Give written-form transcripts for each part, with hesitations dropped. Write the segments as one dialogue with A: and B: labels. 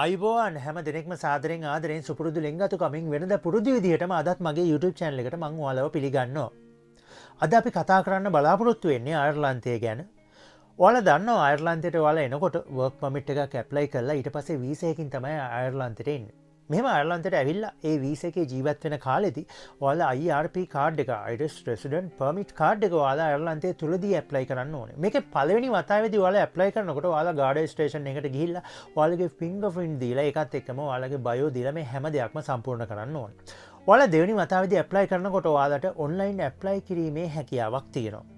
A: අයිබෝන් හැම දෙනෙක්ම සාදරෙන් ආදරෙන් සුපුරුදු ලෙන්ගතු කමින් වෙනද පුරුදු විදිහටම අදත් මගේ YouTube channel එකට මං ඔයාලව පිළිගන්නවා. අද අපි කතා කරන්න බලාපොරොත්තු වෙන්නේ අයර්ලන්තය ගැන. ඔයාලා දන්නවා අයර්ලන්තයට ඔයාලා එනකොට work permit එකක් apply කරලා ඊට පස්සේ visa එකකින් තමයි අයර්ලන්තයට එන්නේ. මෙහෙම අයර්ලන්තයට ඇවිල්ලා ඒ වීසා එකේ ජීවත් වෙන කාලෙදී ඔයාලා IRP කාඩ් එක Irish Resident Permit කාඩ් එක ඔයාලා අයර්ලන්තයේ තුලදී ඇප්ලයි කරන්න ඕනේ. මේකේ පළවෙනි වතාවේදී ඔයාලා ඇප්ලයි කරනකොට ඔයාලා ගාඩර් ස්ටේෂන් එකට ගිහිල්ලා ඔයාලගේ ෆින්ගර්ප්‍රින්ට් දීලා ඒකත් එක්කම ඔයාලගේ බයෝ දීලා මේ හැම දෙයක්ම සම්පූර්ණ කරන්න ඕනේ. ඔයාලා දෙවෙනි වතාවේදී ඇප්ලයි කරනකොට ඔයාලට ඔන්ලයින් ඇප්ලයි කිරීමේ හැකියාවක් තියෙනවා.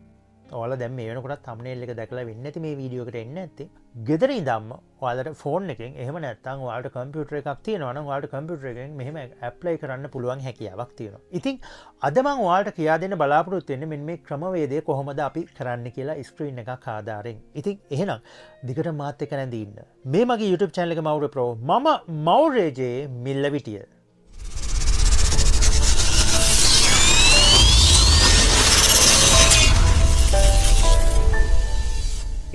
A: ඔයාලා දැන් මේ වෙනකොට thumbnail එක දැකලා වෙන්නේ නැති මේ වීඩියෝ එකට එන්නේ නැත්තේ. ගෙදර ඉඳන්ම ඔයාලට ෆෝන් එකෙන් එහෙම නැත්නම් ඔයාලට කම්පියුටර් එකක් තියෙනවා නම් ඔයාලට කම්පියුටර් එකෙන් මෙහෙම ඇප්ලයි කරන්න පුළුවන් හැකියාවක් තියෙනවා. ඉතින් අද මම ඔයාලට කියා දෙන්න බලාපොරොත්තු වෙන්නේ මෙන්න මේ ක්‍රමවේදය කොහොමද අපි කරන්න කියලා ස්ක්‍රීන් එකක් ආධාරයෙන්. ඉතින් එහෙනම් දිගට මාත් එක්ක නැඳී ඉන්න. මේ මගේ YouTube channel එක මෞර්ය ප්‍රෝ. මම මෞර්යජේ මිල්ලවිටිය.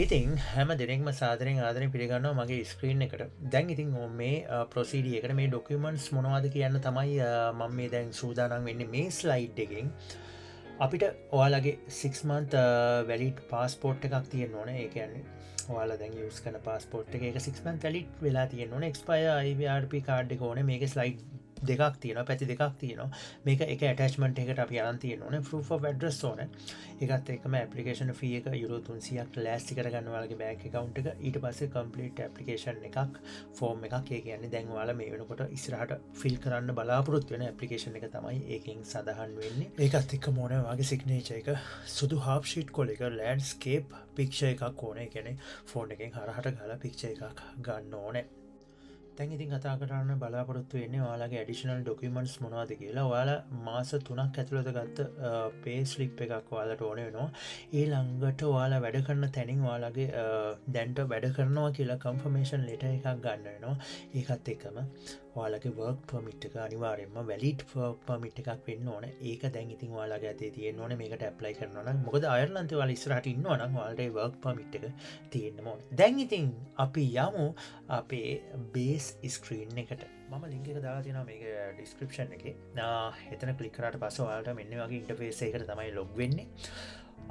A: ඉතින් හැම දෙනෙක්ම සාදරෙන් ආදරෙන් පිළිගන්නවා මගේ ස්ක්‍රීන් එකට. දැන් ඉතින් මේ ප්‍රොසීඩිය එකට මේ ඩොකියුමන්ට්ස් මොනවද කියන්න තමයි මම මේ දැන් සූදානම් වෙන්නේ මේ ස්ලයිඩ් එකෙන්. අපිට ඔයාලගේ 6 month valid passport එකක් තියෙන්න ඕනේ. ඒ කියන්නේ ඔයාලා දැන් යූස් කරන passport එක ඒක 6 month valid වෙලා තියෙන්න ඕනේ. expire IRP card එක ඕනේ. මේකේ ස්ලයිඩ් දෙකක් තියෙනවා, පැති දෙකක් තියෙනවා. මේක එක ඇටැච්මන්ට් එකකට අපි අරන් තියෙන්න ඕනේ. proof of address ඕනේ. ඒකත් එක්කම application fee එක euro 300ක් ලෑස්ති කරගන්න ඔයාලගේ bank account එක. ඊට පස්සේ complete application එකක් form එකක්. ඒ කියන්නේ දැන් ඔයාලා මේ වෙනකොට ඉස්සරහට fill කරන්න බලාපොරොත්තු වෙන application එක තමයි ඒකෙන් සඳහන් වෙන්නේ. ඒකත් එක්කම ඕනේ ඔයාගේ signature එක, සුදු half sheet කොල එක, landscape picture එකක් ඕනේ. ඒ කියන්නේ phone එකෙන් හරහට ගාලා picture එකක් ගන්න ඕනේ. දැන් ඉතින් කතා කරන්න බලාපොරොත්තු වෙන්නේ ඔයාලගේ ඇඩිෂනල් ඩොකියුමන්ට්ස් මොනවද කියලා. ඔයාලා මාස 3ක් ඇතුළත ගත්ත පේ ස්ලිප් එකක් ඔයාලට ඕනේ වෙනවා. ඊළඟට ඔයාලා වැඩ කරන තැනින් ඔයාලගේ දැන්ට වැඩ කරනවා කියලා කන්ෆර්මේෂන් ලෙටර් එකක් ගන්න වෙනවා. ඒකත් එක්කම ඔයාලගේ work permit එක අනිවාර්යයෙන්ම valid work permit එකක් වෙන්න ඕනේ. ඒක දැන් ඉතින් ඔයාලගේ අතේ තියෙන්න ඕනේ මේකට apply කරනවා නම්. මොකද අයර්ලන්තේ ඔයාලා ඉස්සරහට ඉන්නවා නම් ඔයාලට work permit එක තියෙන්න ඕනේ. දැන් ඉතින් අපි යමු අපේ base ස්ක්‍රීන් එකට. මම ලින්ක් එක දාලා තියෙනවා මේක ඩිස්ක්‍රිප්ෂන් එකේ. එතන ක්ලික් කරාට පස්සේ ඔයාලට මෙන්න වගේ ඉන්ටර්ෆේස් එකකට තමයි ලොග් වෙන්නේ.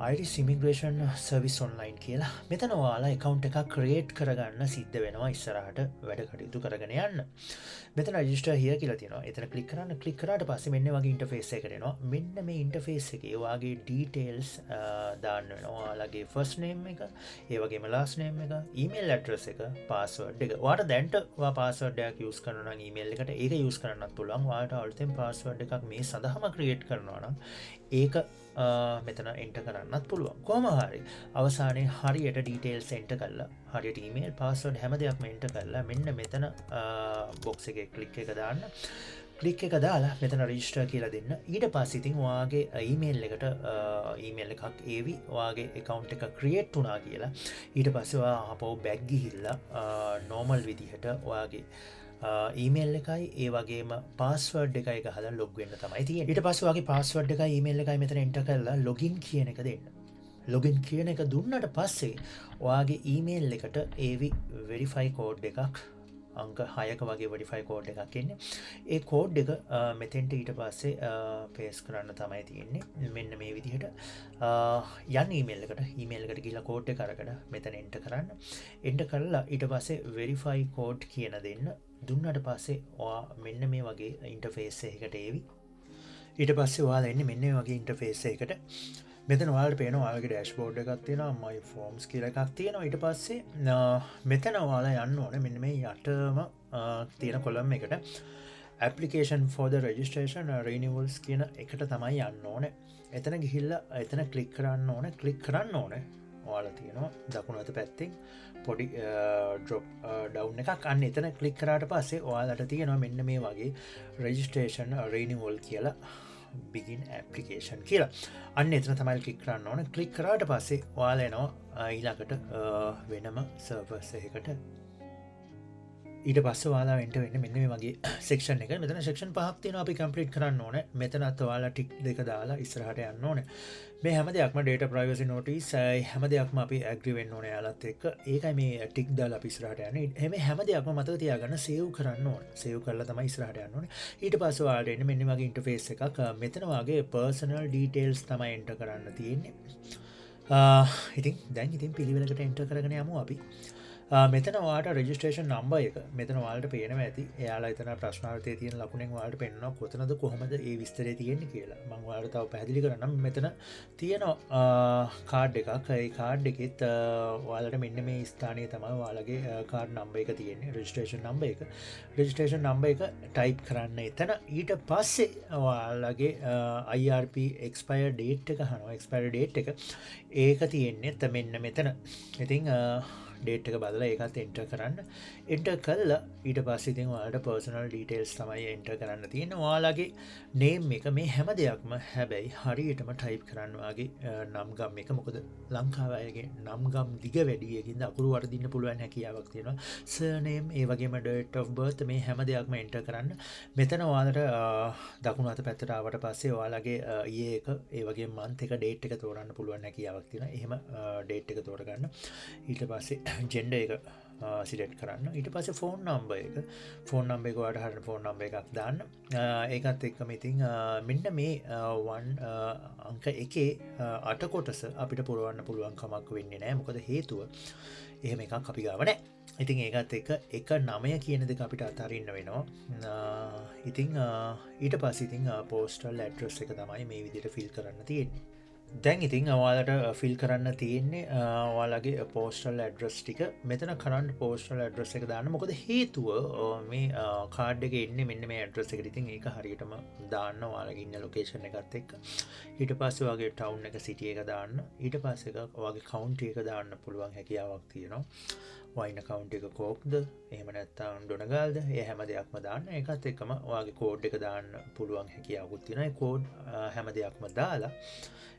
A: Irish Immigration Service Online කියලා. මෙතන ඔයාලා account එකක් create කරගන්න සිද්ධ වෙනවා ඉස්සරහට වැඩ කටයුතු කරගෙන යන්න. මෙතන register here කියලා තියෙනවා. එතන click කරන්න. click කරාට පස්සේ මෙන්න වගේ interface එකකට එනවා. මෙන්න මේ interface එකේ ඔයාගේ details දාන්න වෙනවා. ඔයාලගේ first name එක, ඒ වගේම last name එක, email address එක, password එක. ඔයාලට දැන්ට ඔයා password එකක් use කරනවා නම් email එකට ඒක use කරන්නත් පුළුවන්. ඔයාලට අලුතෙන් password එකක් මේ සඳහාම create කරනවා නම් ඒක මෙතන එන්ටර් කරන්නත් පුළුවන්. කොහොම හරි අවසානයේ හරියට ඩීටේල්ස් එන්ටර් කරලා හරියට ඊමේල් පාස්වර්ඩ් හැම දෙයක්ම එන්ටර් කරලා මෙන්න මෙතන බොක්ස් එකේ ක්ලික් එක දාන්න. ක්ලික් එක දාලා මෙතන රෙජිස්ටර් කියලා දෙන්න. ඊට පස්සේ ඉතින් ඔයාගේ ඊමේල් එකට ඊමේල් එකක් ඒවි ඔයාගේ account එක create වුණා කියලා. ඊට පස්සේ ඔයා ආපහු back ගිහිල්ලා normal විදිහට ඔයාගේ ඊමේල් එකයි ඒ වගේම පාස්වර්ඩ් එකයි ගහලා ලොග් වෙන්න තමයි තියෙන්නේ. ඊට පස්සේ ඔයාගේ පාස්වර්ඩ් එකයි ඊමේල් එකයි මෙතන එන්ටර් කරලා login කියන එක දෙන්න. login කියන එක දුන්නට පස්සේ ඔයාගේ ඊමේල් එකට ඒවි verify code එකක් අංක 6ක වගේ verify code එකක් එන්නේ. ඒ code එක මෙතෙන්ට ඊට පස්සේ paste කරන්න තමයි තියෙන්නේ. මෙන්න මේ විදිහට යන්න email එකට ගිහලා code එක අරගෙන මෙතන enter කරන්න. enter කරලා ඊට පස්සේ verify code කියන දෙන්න. දුන්නට පස්සේ ඔයා මෙන්න මේ වගේ ඉන්ටර්ෆේස් එකකට ඒවි. ඊට පස්සේ ඔයාලා එන්නේ මෙන්න මේ වගේ ඉන්ටර්ෆේස් එකකට. මෙතන ඔයාලට පේනවා ඔයාලගේ ඩෑෂ්බෝඩ් එකක් තියෙනවා, my forms කියලා එකක් තියෙනවා. ඊට පස්සේ මෙතන ඔයාලා යන්න ඕනේ මෙන්න මේ යටම තියෙන කොලම් එකට application for the registration renewals කියන එකට තමයි යන්න ඕනේ. එතන ගිහිල්ලා එතන ක්ලික් කරන්න ඕනේ. ක්ලික් කරන්න ඕනේ ඔයාලා තියෙනවා දකුණු අත පැත්තෙන් පොඩි ඩ්‍රොප් ඩවුන් එකක්. අන්න එතන ක්ලික් කරාට පස්සේ ඔයාලට තියෙනවා මෙන්න මේ වගේ registration renewal කියලා begin application කියලා. අන්න එතන තමයි ක්ලික් කරන්න ඕනේ. ක්ලික් කරාට පස්සේ ඔයාලා එනවා ඊළඟට වෙනම සර්වර්ස් එකකට. ඊට පස්ස වාලා එන්ට වෙන්න මෙන්න මේ වගේ සෙක්ෂන් එක මෙතන ශක්ෂන් පහක්තින අපි කම්පලිට් කරන්න ඕන මෙතනත් වාලා ටික් දෙක දාලා ඉස්රහට යන්න ඕන මේ හැම දෙයක්ම ඩේට ප්‍රයිවසි නෝටිස් හැම දෙයක්ම අපි ඇග්‍රිවෙන්න ඕන යාලත් එක්ක ඒකයි මේ ටික් දාලා පිස්රහට යන එම හැම දෙයක්ම මතක තියාගන්න සේව් කරන්න ඕන සේව් කරලා තමයි ඉස්රහට යන්න ඕන ඊට පස්ස වාලට එන්න මෙන්න වගේ ඉන්ටර්ෆේස් එකක් මෙතන වගේ පර්සනල් ඩීටේල්ස් තමයි එන්ට කරන්න තියෙන්නේ ඉතින් දැන් ඉතින් පිළිවෙලකට එන්ට කරගෙන යමු අපි මෙතන වාට රජිස්ට්‍රේෂන් නම්බ එක මෙතන වාලට පේනව ඇති එයාලා එතන ප්‍රශ්නාර්ථය තියෙන ලකුණෙන් වාලට පෙන්නවා කොතනද කොහොමද ඒ විස්තරේ තියෙන්නේ කියලා මම වාලට තව පැහැදිලි කරන්නම් මෙතන තියෙන කාඩ් එකක් ඒ කාඩ් එකෙත් වාලට මෙන්න මේ ස්ථානයේ තමයි වාලගේ කාඩ් නම්බර් එක තියෙන්නේ රජිස්ට්‍රේෂන් නම්බර් එක ටයිප් කරන්න එතන ඊට පස්සේ වාලගේ IRP expire date එක අහනවා expire date එක ඒක තියෙන්නේ මෙන්න මෙතන ඉතින් ඩේට් එක බදලා ඒකත් එන්ටර් කරන්න එන්ටර් කළා ඊට පස්සේ ඉතින් ඔයාලට පර්සනල් ඩීටේල්ස් තමයි එන්ටර් කරන්න තියෙන්නේ ඔයාලගේ නේම් එක මේ හැම දෙයක්ම හැබැයි හරියටම ටයිප් කරන්න වාගේ නම් ගම් එක මොකද ලංකාවේ අයගේ නම් ගම් දිග වැඩි එකකින්ද අකුරු වර්ධින්න පුළුවන් හැකියාවක් තියෙනවා සර්නේම් ඒ වගේම date of birth මේ හැම දෙයක්ම එන්ටර් කරන්න මෙතන ඔයාලට දකුණු අත පැත්තට ආවට පස්සේ ඔයාලගේ year එක ඒ වගේම month එක date එක තෝරන්න පුළුවන් හැකියාවක් තියෙනවා එහෙම date එක තෝරගන්න ඊට පස්සේ ජෙන්ඩ එක සිලෙට් කරන්න ඊට පස්සේ ෆෝන් නම්බර් එක වාට හරියට ෆෝන් නම්බර් එකක් දාන්න ඒකත් එක්කම ඉතින් මෙන්න මේ අංක එකේ අට කොටස අපිට පුරවන්න පුළුවන් කමක් වෙන්නේ නැහැ මොකද හේතුව එහෙම එකක් අපි ගාව නැහැ ඉතින් ඒකත් එක 9 කියන දෙක අපිට අතරින්න වෙනවා ඉතින් ඊට පස්සේ ඉතින් පෝස්ටල් ඇඩ්‍රස් එක තමයි මේ විදිහට ෆිල් කරන්න තියෙන්නේ දැන් ඉතින් ඔයාලට ෆිල් කරන්න තියෙන්නේ ඔයාලගේ පෝස්ටල් ඇඩ්‍රස් ටික මෙතන කරන්ට් පෝස්ටල් ඇඩ්‍රස් එක දාන්න මොකද හේතුව මේ කාඩ් එකේ ඉන්නේ මෙන්න මේ ඇඩ්‍රස් එකට ඉතින් ඒක හරියටම දාන්න ඔයාලගේ ඉන්න ලොකේෂන් එකත් එක්ක ඊට පස්සේ ඔයාගේ ටවුන් එක සිටි එක දාන්න ඊට පස්සේ ඔයාගේ කවුන්ටි එක දාන්න පුළුවන් හැකියාවක් තියෙනවා වයින් කවුන්ටි එක කෝක්ද එහෙම නැත්නම් ඩොනගල්ද ඒ හැම දෙයක්ම දාන්න ඒකත් එක්කම ඔයාගේ කෝඩ් එක දාන්න පුළුවන් හැකියාවකුත් තියෙනවා ඒ කෝඩ් හැම දෙයක්ම දාලා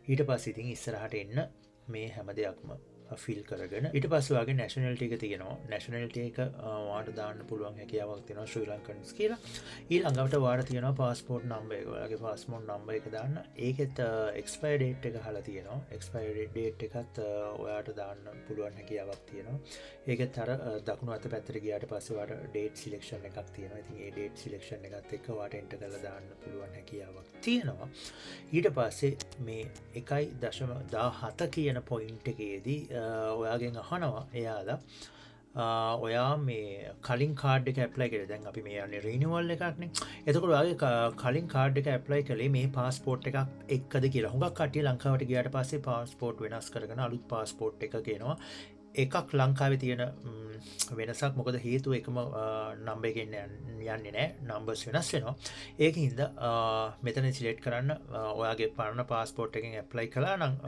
A: ඊට පස්සේ ඉතින් ඉස්සරහට එන්න මේ හැම දෙයක්ම ෆිල් කරගෙන ඊට පස්සේ ඔයාගේ නැෂනැලිටි එක තියෙනවා නැෂනැලිටි එක ඔයාලට දාන්න පුළුවන් හැකියාවක් තියෙනවා ශ්‍රී ලංකන්ස් කියලා ඊළඟට ඔයාලට තියෙනවා පාස්පෝර්ට් නම්බර් එක ඔයාගේ පාස්පෝර්ට් නම්බර් එක දාන්න ඒකෙත් එක්ස්පයර් ඩේට් එක අහලා තියෙනවා එක්ස්පයර් ඩේට් එකත් ඔයාලට දාන්න පුළුවන් හැකියාවක් තියෙනවා ඒකෙත් අර දකුණු අත පැත්තට ගියාට පස්සේ ඔයාලට ඩේට් සිලෙක්ෂන් එකක් තියෙනවා ඉතින් ඒ ඩේට් සිලෙක්ෂන් එකත් එක්ක ඔයාලට එන්ටර් කරලා දාන්න පුළුවන් හැකියාවක් තියෙනවා ඊට පස්සේ මේ 1.17 කියන පොයින්ට් එකේදී ඔයාගෙන් අහනවා එයාලා ඔයා මේ කලින් කාඩ් එක ඇප්ලයි කරේ දැන් අපි මේ යන්නේ රිනිවල් එකක්නේ එතකොට ඔයාගේ කලින් කාඩ් එක ඇප්ලයි කළේ මේ පාස්පෝර්ට් එකක් එක්කද කියලා හුඟක් කට්ටිය ලංකාවට ගියාට පස්සේ පාස්පෝර්ට් වෙනස් කරගෙන අලුත් පාස්පෝර්ට් එක ගේනවා එකක් ලංකාවේ තියෙන වෙනසක් මොකද හේතුව එකම නම්බර් එකෙන් යන්නේ නැහැ නම්බර්ස් වෙනස් වෙනවා ඒකින්ද මෙතන සිලෙක්ට් කරන්න ඔයාගේ පරණ පාස්පෝර්ට් එකෙන් ඇප්ලයි කළා නම්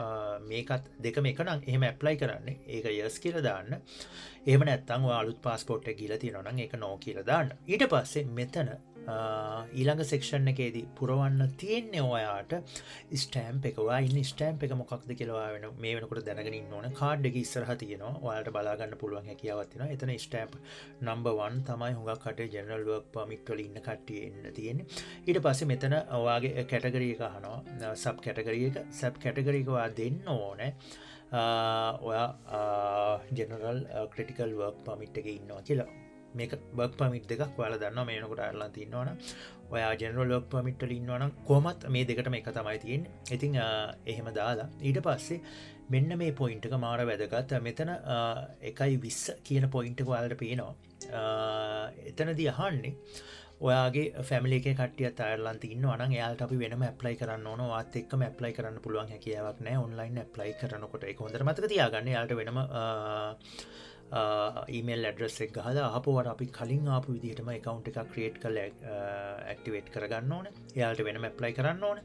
A: මේකත් දෙකම එක නම් එහෙම ඇප්ලයි කරන්නේ ඒක යස් කියලා දාන්න එහෙම නැත්නම් ඔයා අලුත් පාස්පෝර්ට් එක ගිහලා තියෙනවා නම් ඒක නෝ කියලා දාන්න ඊට පස්සේ මෙතන ඊළඟ සෙක්ෂන් එකේදී පුරවන්න තියෙන්නේ ඔයාට ස්ටෑම්ප් එක ඔයා ඉන්න ස්ටෑම්ප් එක මොකක්ද කියලා ඔයා වෙන මේ වෙනකොට දැනගෙන ඉන්න ඕන කාඩ් එක ඉස්සරහා තියෙනවා ඔයාලට බලා ගන්න පුළුවන් හැකියාවක් තියෙනවා එතන ස්ටෑම්ප් නම්බර් 1 තමයි හුඟක් කටේ ජෙනරල් වර්ක් පර්මිට් වල ඉන්න කට්ටිය එන්න තියෙන්නේ ඊට පස්සේ මෙතන ඔයාගේ කැටගරි එක අහනවා සබ් කැටගරි එක ඔයා දෙන්න ඕනේ ඔයා ජෙනරල් ක්‍රිටිකල් වර්ක් පර්මිට් එකේ ඉන්නවා කියලා මේක වර්ක් පර්මිට් දෙකක් ඔයාලා දන්නවා මේ වෙනකොට අයර්ලන්තේ ඉන්නවනම් ඔයා ජෙනරල් වර්ක් පර්මිට් වල ඉන්නවනම් කොහොමත් මේ දෙකටම එක තමයි තියෙන්නේ. ඉතින් එහෙම දාලා ඊට පස්සේ මෙන්න මේ පොයින්ට් එක මාර වැදගත්. මෙතන 1.20 කියන පොයින්ට් එක ඔයාලට පේනවා. එතනදී අහන්නේ ඔයාගේ ෆැමිලි එකේ කට්ටියත් අයර්ලන්තේ ඉන්නවා නම් එයාලට අපි වෙනම ඇප්ලයි කරන්න ඕන. ඔයාත් එක්කම ඇප්ලයි කරන්න පුළුවන් හැකියාවක් නැහැ ඔන්ලයින් ඇප්ලයි කරනකොට. ඒක හොඳට මතක තියාගන්න. එයාලට වෙනම ඊමේල් ඇඩ්‍රස් එක ගහලා ආපුවට අපි කලින් ආපු විදිහටම account එකක් create කරලා activate කරගන්න ඕනේ. එයාලට වෙනම apply කරන්න ඕනේ.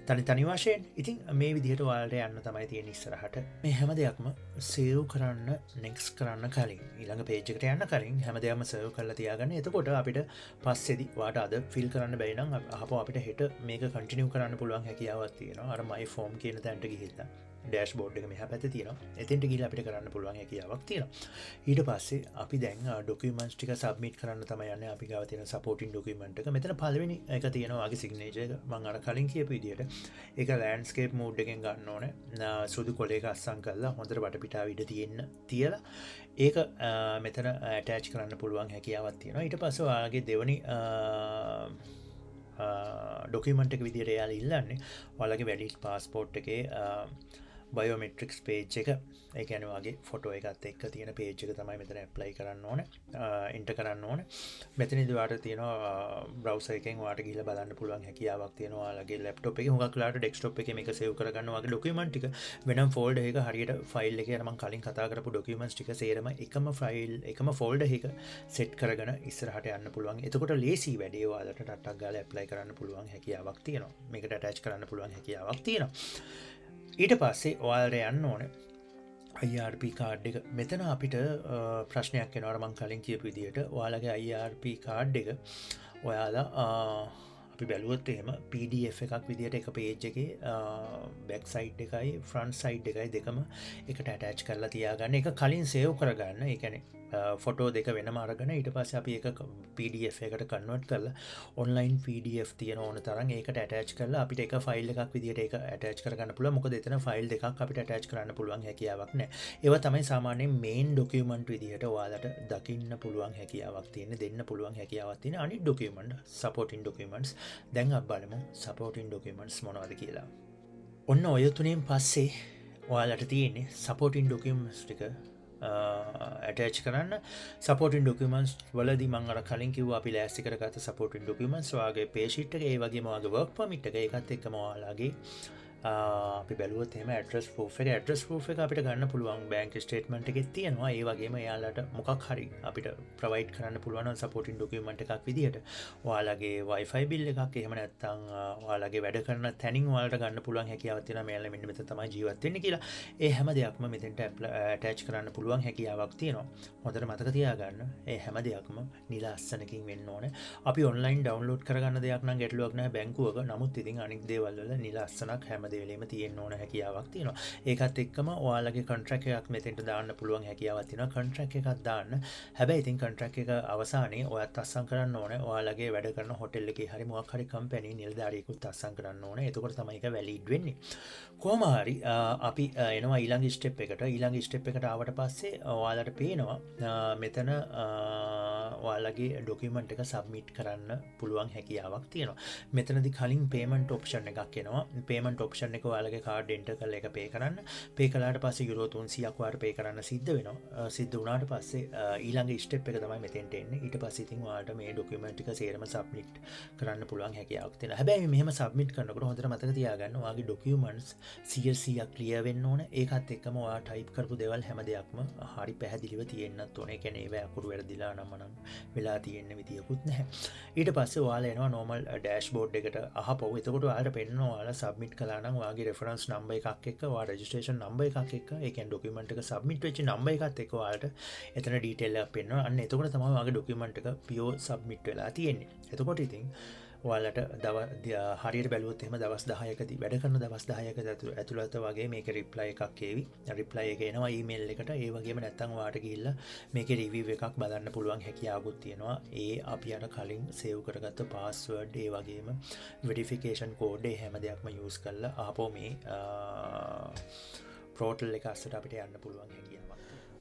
A: තනි වශයෙන්. ඉතින් මේ විදිහට ඔයාලට යන්න තමයි තියෙන්නේ ඉස්සරහට. මේ හැම දෙයක්ම save කරන්න next කරන්න කලින් ඊළඟ page එකට යන්න කලින් හැම දෙයක්ම save කරලා තියාගන්න. එතකොට අපිට පස්සේදී ඔයාලට අද fill කරන්න බැරි නම් අපිට හෙට මේක continue කරන්න පුළුවන් හැකියාවක් තියෙනවා. අර my form කියන තැනට ගිහිල්ලා ඩෑෂ්බෝඩ් එක මෙහා පැත්තේ තියෙනවා. එතෙන්ට ගිහලා අපිට කරන්න පුළුවන් හැකියාවක් තියෙනවා. ඊට පස්සේ අපි දැන් ඩොකියුමන්ට්ස් ටික සබ්මිට් කරන්න තමයි යන්නේ. අපි ගාව තියෙන සපෝටින් ඩොකියුමන්ට් එක. මෙතන පළවෙනි එක තියෙනවා වගේ සිග්නේචර් එක. මම අර කලින් කියපු විදිහට ඒක ලෑන්ඩ්ස්කේප් මෝඩ් එකෙන් ගන්න ඕනේ. සුදු කොලයක අස්සම් කරලා හොඳට වටපිටාව ඉඳ තියලා ඒක මෙතන ඇටච් කරන්න පුළුවන් හැකියාවක් තියෙනවා. ඊට පස්සේ ඔයාලගේ දෙවනි ඩොකියුමන්ට් එක විදිහට එයාලා ඉල්ලන්නේ ඔයාලගේ වැලිඩ් පාස්පෝර්ට් එකේ බයෝමෙට්‍රික්ස් පේජ් එක. ඒ කියන්නේ ඔයාගේ ෆොටෝ එකත් එක්ක තියෙන පේජ් එක තමයි මෙතන ඇප්ලයි කරන්න ඕනේ. එන්ටර් කරන්න ඕනේ. මෙතනදී ඔයාලට තියෙනවා බ්‍රවුසර් එකෙන් ඔයාලට ගිහලා බලන්න පුළුවන් හැකියාවක් තියෙනවා. ඔයාලගේ ලැප්ටොප් එකේ හුඟක් වෙලාවට ඩෙස්ක්ටොප් එකේ මේක සේව් කරගන්න ඔයාගේ ඩොකියුමන්ට් ටික වෙනම ෆෝල්ඩර් එකක හරියට ෆයිල් එකේ මම කලින් කතා කරපු ඩොකියුමන්ට්ස් ටික සේරම එකම ෆෝල්ඩර් එකක සෙට් කරගෙන ඉස්සරහට යන්න පුළුවන්. එතකොට ලේසි වැඩේ ඔයාලට ටට්ටක් ගාලා ඇප්ලයි කරන්න පුළුවන් හැකියාවක් තියෙනවා. මේකට ඇටච් කරන්න පුළුවන් හැකියාවක් තියෙනවා. ඊට පස්සේ ඔයාලට යන්න ඕනේ IRP කාඩ් එක. මෙතන අපිට ප්‍රශ්නයක් එනවා මම කලින් කියපු විදිහට. ඔයාලගේ IRP කාඩ් එක ඔයාලා අපි බැලුවොත් එහෙම PDF එකක් විදිහට එක පේජ් එකේ බැක් සයිඩ් එකයි ෆ්‍රන්ට් සයිඩ් එකයි දෙකම එකට ඇටච් කරලා තියාගන්න. ඒක කලින් සේව් කරගන්න. ඒ කියන්නේ ෆොටෝ දෙක වෙනම අරගෙන ඊට පස්සේ අපි ඒක PDF එකට කන්වර්ට් කරලා ඔන්ලයින් PDF තියෙන ඕන තරම් ඒකට ඇටච් කරලා අපිට එක ෆයිල් එකක් විදිහට ඒක ඇටච් කරගන්න පුළුවන්. මොකද එතන ෆයිල් දෙකක් අපිට ඇටච් කරන්න පුළුවන් හැකියාවක් නැහැ. ඒවා තමයි සාමාන්‍යයෙන් මේන් ඩොකියුමන්ට් විදිහට ඔයාලට දකින්න පුළුවන් හැකියාවක් තියෙන, දෙන්න පුළුවන් හැකියාවක් තියෙන අනිත් ඩොකියුමන්ට්, සපෝටින් ඩොකියුමන්ට්ස්. දැන් අපි බලමු සපෝටින් ඩොකියුමන්ට්ස් මොනවද කියලා. ඔන්න ඔය තුනෙන් පස්සේ ඔයාලට තියෙන්නේ සපෝටින් ඩොකියුමන්ට්ස් ටික ඇටච් කරන්න. සපෝටින් ඩොකියුමන්ට්ස් වලදී මම අර කලින් කිව්වා අපි ලෑස්ති කරගත්ත සපෝටින් ඩොකියුමන්ට්ස් ඔයාගේ පේ ෂීට් එක, ඒ වගේම ඔයාගේ වර්ක් පර්මිට් එක, ඒකත් එක්කම ඔයාලගේ අපි බැලුවොත් එහෙම ඇඩ්‍රස් ප්‍රූෆ් එක. ඇඩ්‍රස් ප්‍රූෆ් එක අපිට ගන්න පුළුවන් බැංක් ස්ටේට්මන්ට් එකේ තියෙනවා. ඒ වගේම එයාලට මොකක් හරි අපිට ප්‍රොවයිඩ් කරන්න පුළුවන් සපෝටින් ඩොකියුමන්ට් එකක් විදිහට ඔයාලගේ Wi-Fi බිල් එකක්, එහෙම නැත්නම් ඔයාලගේ වැඩ කරන තැනින් ඔයාලට ගන්න පුළුවන් හැකියාවක් තියෙනවා. මෙයාලා මෙන්න මෙතන තමයි ජීවත් වෙන්නේ කියලා. ඒ හැම දෙයක්ම මෙතෙන්ට ඇටච් කරන්න පුළුවන් හැකියාවක් තියෙනවා. හොඳට මතක තියාගන්න. ඒ හැම දෙයක්ම නිල අස්සනකින් වෙන්න ඕනේ. අපි ඔන්ලයින් ඩවුන්ලෝඩ් කරගන්න දෙයක් නම් ගැටලුවක් නැහැ බැංකුවක. නමුත් ඉතින් අනිත් දේවල් වල නිල අස්සනක් හැම දෙලෙම තියෙන්න ඕන හැකියාවක් තියෙනවා. ඒකත් එක්කම ඔයාලගේ කොන්ට්‍රැක්ට් එකක් මෙතෙන්ට දාන්න පුළුවන් හැකියාවක් තියෙනවා. කොන්ට්‍රැක්ට් එකක් දාන්න. හැබැයි ඉතින් කොන්ට්‍රැක්ට් එක අවසානයේ ඔයත් අස්සම් කරන්න ඕනේ. ඔයාලගේ වැඩ කරන හොටෙල් එකේ හරි මොකක් හරි කම්පැනි නිලධාරියෙකුත් අස්සම් කරන්න ඕනේ. එතකොට තමයි ඒක වැලිඩ් වෙන්නේ. කොහොම හරි අපි එනවා ඊළඟ ස්ටෙප් එකට. ඊළඟ ස්ටෙප් එකට ආවට පස්සේ ඔයාලට පේනවා මෙතන ඔයාලගේ ඩොකියුමන්ට් එක සබ්මිට් කරන්න පුළුවන් හැකියාවක් තියෙනවා. මෙතනදී කලින් පේමන්ට් ඔප්ෂන් එකක් එනවා. පේමන්ට් ඔප්ෂන් එක ඔයාලගේ කාඩ් එන්ටර් කරලා ඒක පේ කරන්න. පේ කළාට පස්සේ යුරෝ 300ක් ඔයාලට පේ කරන්න සිද්ධ වෙනවා. සිද්ධ වුණාට පස්සේ ඊළඟ ස්ටෙප් එක තමයි මෙතෙන්ට එන්නේ. ඊට පස්සේ ඉතින් ඔයාලට මේ ඩොකියුමන්ට් ටික සේරම සබ්මිට් කරන්න පුළුවන් හැකියාවක් තියෙනවා. හැබැයි මෙහෙම සබ්මිට් කරනකොට හොඳට මතක තියාගන්න ඔයාගේ ඩොකියුමන්ට්ස් 100% ක්ලියර් වෙන්න ඕනේ. ඒකත් එක්කම ඔයා ටයිප් කරපු දේවල් හැම දෙයක්ම හරි පැහැදිලිව තියෙන්නත් ඕනේ. ඒ කියන්නේ ඒවා අකුරු වැරදිලා නම් වෙලා තියෙන්න විදියකුත් නැහැ. ඊට පස්සේ ඔයාලා එනවා normal dashboard එකට අහපොව. එතකොට ඔයාලට පෙන්නනවා ඔයාලා සබ්මිට් කළා නම් ඔයාගේ reference number එකක් එක්ක ඔයා registration number එකක් එක්ක ඒ කියන්නේ document එක submit වෙච්ච number එකත් එක්ක ඔයාලට එතන detail එකක් පෙන්නනවා. අන්න එතකොට තමයි ඔයාගේ document එක pure submit වෙලා තියෙන්නේ. එතකොට ඉතින් ඔයාලට හරියට බැලුවොත් එහෙම දවස් 10කදී වැඩ කරන දවස් 10ක ඇතුළත වගේ මේකේ reply එකක් ඒවි. reply එක එනවා email එකට. ඒ වගේම නැත්තම් ඔයාලට ගිහිල්ලා මේකේ review එකක් බලන්න පුළුවන් හැකියාවකුත් තියෙනවා. ඒ අපි අර කලින් save කරගත්ත password ඒ වගේම verification code හැම දෙයක්ම use කරලා ආපහු මේ portal එක අස්සට අපිට යන්න පුළුවන් හැකියාවක්.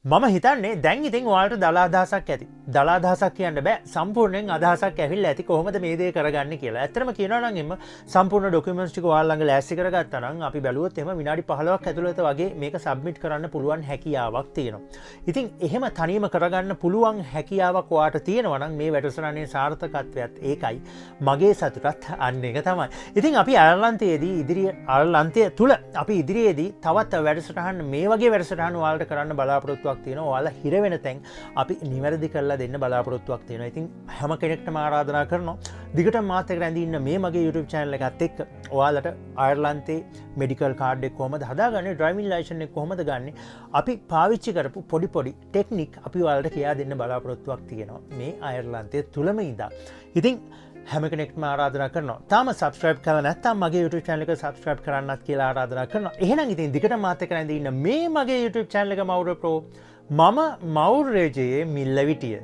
A: මම හිතන්නේ දැන් ඉතින් ඔයාලට දල අදහසක් ඇති. දල අදහසක් කියන්න බෑ. සම්පූර්ණයෙන් අදහසක් ඇවිල්ලා ඇති කොහොමද මේ දේ කරගන්නේ කියලා. ඇත්තටම කියනවා නම් එම්ම සම්පූර්ණ ඩොකියුමන්ට්ස් ටික ඔයාලා ළඟ ලෑස්ති කරගත්තා නම් අපි බැලුවොත් එහෙම විනාඩි 15ක් ඇතුළත වගේ මේක සබ්මිට් කරන්න පුළුවන් හැකියාවක් තියෙනවා. ඉතින් එහෙම තනියම කරගන්න පුළුවන් හැකියාවක් ඔයාට තියෙනවා නම් මේ වැඩසටහනේ සාර්ථකත්වයත් ඒකයි. මගේ සතුටත් අන්න ඒක තමයි. ඉතින් අපි අයර්ලන්තයේ තුල අපි ඉදිරියේදී තවත් වැඩසටහන් මේ වගේ වැඩසටහන් ඔයාලට කරන්න බලාපොරොත්තු තියෙනවා. ඔයාලා හිර වෙන තැන් අපි නිවැරදි කරලා දෙන්න බලාපොරොත්තුවක් තියෙනවා. ඉතින් හැම කෙනෙක්ටම ආරාධනා කරනවා දිගටම මාත් එක්ක රැඳී ඉන්න මේ මගේ YouTube channel එකත් එක්ක ඔයාලට අයර්ලන්තේ මෙඩිකල් කාඩ් එක කොහොමද හදාගන්නේ, ඩ්‍රයිවිං ලයිසන්ස් එක කොහොමද ගන්නෙ, අපි පාවිච්චි කරපු පොඩි ටෙක්නික් අපි ඔයාලට කියා දෙන්න බලාපොරොත්තුවක් තියෙනවා මේ අයර්ලන්තයේ තුලම ඉඳලා. ඉතින් හැම කෙනෙක්ම ආරාධනා කරනවා. තාම සබස්ක්‍රයිබ් කරලා නැත්නම් මගේ YouTube channel එක සබස්ක්‍රයිබ් කරන්නත් කියලා ආරාධනා කරනවා. එහෙනම් ඉතින් දිගට මාත් එක්ක ඉන්න මේ මගේ YouTube channel එක මවුර ප්‍රෝ මම මවුර් රේජයේ මිල්ලවිටිය